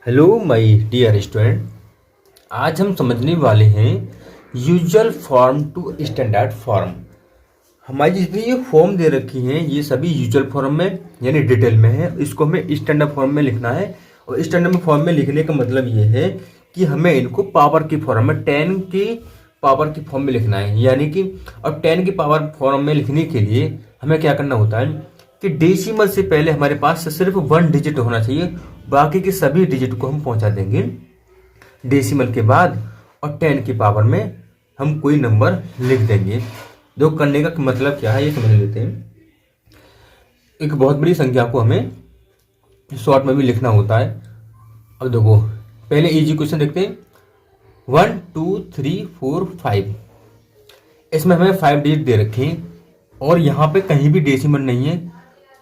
Hello my dear student. आज हम समझने वाले हैं usual form to standard form. हमारी जितनी ये फॉर्म दे रखी हैं ये सभी यूजुअल फॉर्म में यानी डिटेल में है। इसको हमें स्टैंडर्ड फॉर्म में लिखना है और स्टैंडर्ड फॉर्म में लिखने का मतलब ये है कि हमें इनको पावर की फॉर्म में 10 की पावर की फॉर्म में लिखना है। यानी कि अब 10 की पावर फॉर्म में लिखने के लिए हमें क्या करना होता है कि डेसिमल से पहले हमारे पास सिर्फ 1 डिजिट होना चाहिए, बाकी के सभी डिजिट को हम पहुंचा देंगे डेसिमल के बाद और 10 की पावर में हम कोई नंबर लिख देंगे। जो करने का मतलब क्या है ये समझ लेते हैं। एक बहुत बड़ी संख्या को हमें शॉर्ट में भी लिखना होता है। अब देखो पहले इजी क्वेश्चन देखते हैं। 1 2 3 4 5, इसमें हमें 5 डिजिट दे रखे हैं और यहाँ पे कहीं भी डेसिमल नहीं है।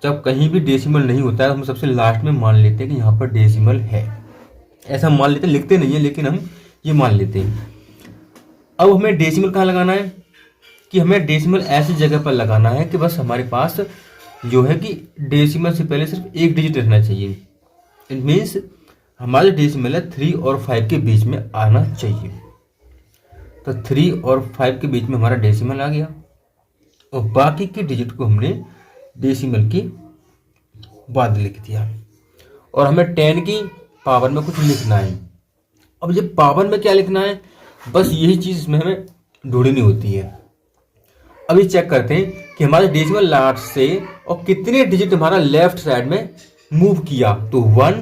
जब कहीं भी डेसिमल नहीं होता है हम सबसे लास्ट में मान लेते हैं कि यहाँ पर डेसिमल है। ऐसा मान लेते हैं, लिखते नहीं है लेकिन हम ये मान लेते हैं। अब हमें डेसिमल कहाँ लगाना है कि हमें डेसिमल ऐसी जगह पर लगाना है कि बस हमारे पास जो है कि डेसिमल से पहले सिर्फ एक डिजिट रहना चाहिए। इट मीन्स हमारे डेसिमल है 3 और 5 के बीच में आना चाहिए। तो 3 और 5 के बीच में हमारा डेसिमल आ गया और बाकी के डिजिट को हमने डेसिमल की बाद लिख दिया और हमें 10 की पावर में कुछ लिखना है। अब ये पावर में क्या लिखना है, बस यही चीज इसमें हमें ढूंढनी होती है। अभी चेक करते हैं कि हमारे डेसिमल लास्ट से और कितने डिजिट हमारा लेफ्ट साइड में मूव किया। तो 1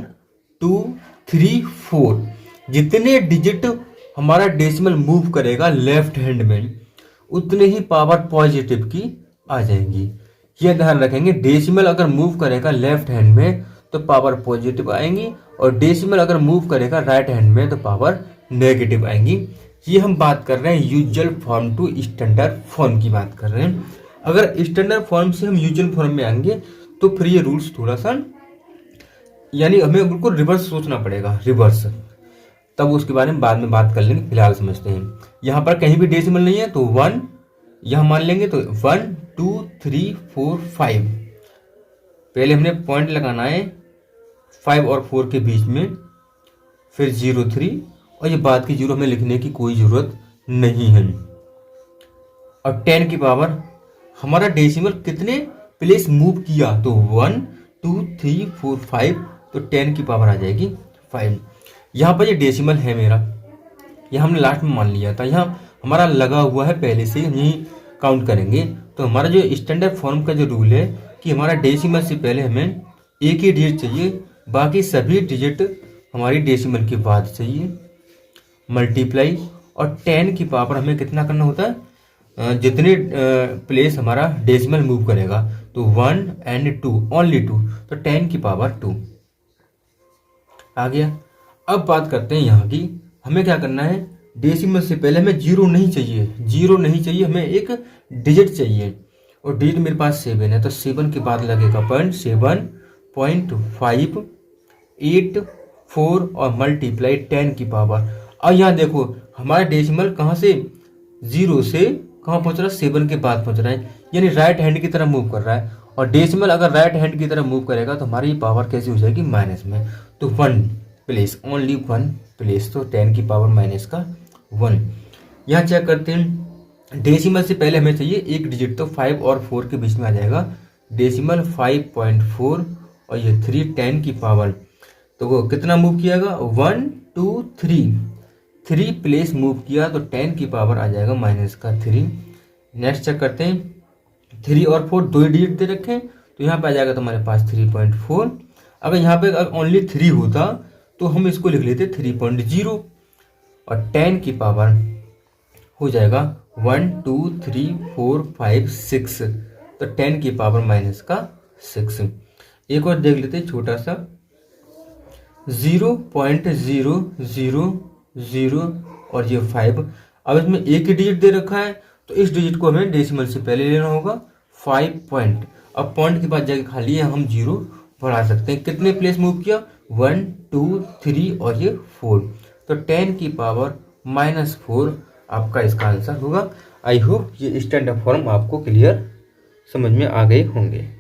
2 3 4 जितने डिजिट हमारा डेसिमल मूव करेगा लेफ्ट हैंड में उतने ही पावर पॉजिटिव की आ जाएंगी। ये ध्यान रखेंगे, डेसिमल अगर मूव करेगा लेफ्ट हैंड में तो पावर पॉजिटिव आएंगी और डेसिमल अगर मूव करेगा राइट हैंड में तो पावर नेगेटिव आएंगी। ये हम बात कर रहे हैं usual form to standard form की बात कर रहे हैं। अगर स्टैंडर्ड फॉर्म से हम यूजुअल फॉर्म में आएंगे तो फिर ये रूल्स थोड़ा सा यानी हमें बिल्कुल रिवर्स सोचना पड़ेगा, रिवर्स। तब उसके बारे में बाद में बात कर लेंगे, फिलहाल समझते हैं। यहाँ पर कहीं भी डेसिमल नहीं है तो 1 यहां मान लेंगे। तो 1 2 3 4 5 पहले हमने पॉइंट लगाना है 5 और 4 के बीच में, फिर 0 3 और ये बाद की 0 हमें लिखने की कोई जरूरत नहीं है। और 10 की पावर हमारा डेसिमल कितने प्लेस मूव किया तो 1 2 3 4 5 तो 10 की पावर आ जाएगी 5। यहाँ पर ये डेसिमल है मेरा, यह हमने लास्ट में मान लिया था। यहाँ हमारा लगा हुआ है पहले से, यही काउंट करेंगे। तो हमारा जो स्टैंडर्ड फॉर्म का जो रूल है कि हमारा डेसिमल से पहले हमें एक ही डिजिट चाहिए, बाकी सभी डिजिट हमारी डेसिमल के बाद चाहिए। मल्टीप्लाई और 10 की पावर हमें कितना करना होता है, जितने प्लेस हमारा डेसिमल मूव करेगा तो 1 एंड 2 ओनली 2 तो 10 की पावर 2 आ गया। अब बात करते हैं यहाँ की, हमें क्या करना है, डेसिमल से पहले हमें 0 नहीं चाहिए, 0 नहीं चाहिए, हमें एक डिजिट चाहिए और डिजिट मेरे पास 7 है। तो 7 के बाद लगेगा पॉइंट 7.5 8 4 और मल्टीप्लाई 10 की पावर। अब यहाँ देखो हमारा डेसिमल कहाँ से 0 से कहाँ पहुंच रहा है, 7 के बाद पहुंच रहा है, यानी राइट हैंड की तरफ मूव कर रहा है। और डेसिमल अगर राइट हैंड की तरफ मूव करेगा तो हमारी पावर कैसी हो जाएगी, माइनस में। तो 1 प्लेस, ओनली 1 प्लेस, तो 10 की पावर माइनस का 1। यहाँ चेक करते हैं, डेसिमल से पहले हमें चाहिए एक डिजिट, तो 5 और 4 के बीच में आ जाएगा डेसिमल 5.4 और ये 3 10 की पावर। तो वो कितना मूव कियागा, 1 2 3 प्लेस मूव किया तो 10 की पावर आ जाएगा माइनस का 3। नेक्स्ट चेक करते हैं, 3 और 4 दो ही डिजिट दे रखे हैं तो यहाँ पे आ जाएगा तुम्हारे पास 3.4। अगर यहाँ पे अगर ओनली 3 होता तो हम इसको लिख लेते 3.0 और 10 की पावर हो जाएगा 1 2 3 4 5 6 तो 10 की पावर माइनस का 6। एक और देख लेते छोटा सा 0.0000 और ये 5। अब इसमें एक ही डिजिट दे रखा है तो इस डिजिट को हमें डेसिमल से पहले लेना होगा 5 पॉइंट। अब पॉइंट के बाद जाके खाली है हम 0 बढ़ा सकते हैं। कितने प्लेस मूव किया, 1 2 3 और ये 4 तो 10 की पावर -4 आपका इसका आंसर होगा। आई होप ये स्टैंडर्ड फॉर्म आपको क्लियर समझ में आ गए होंगे।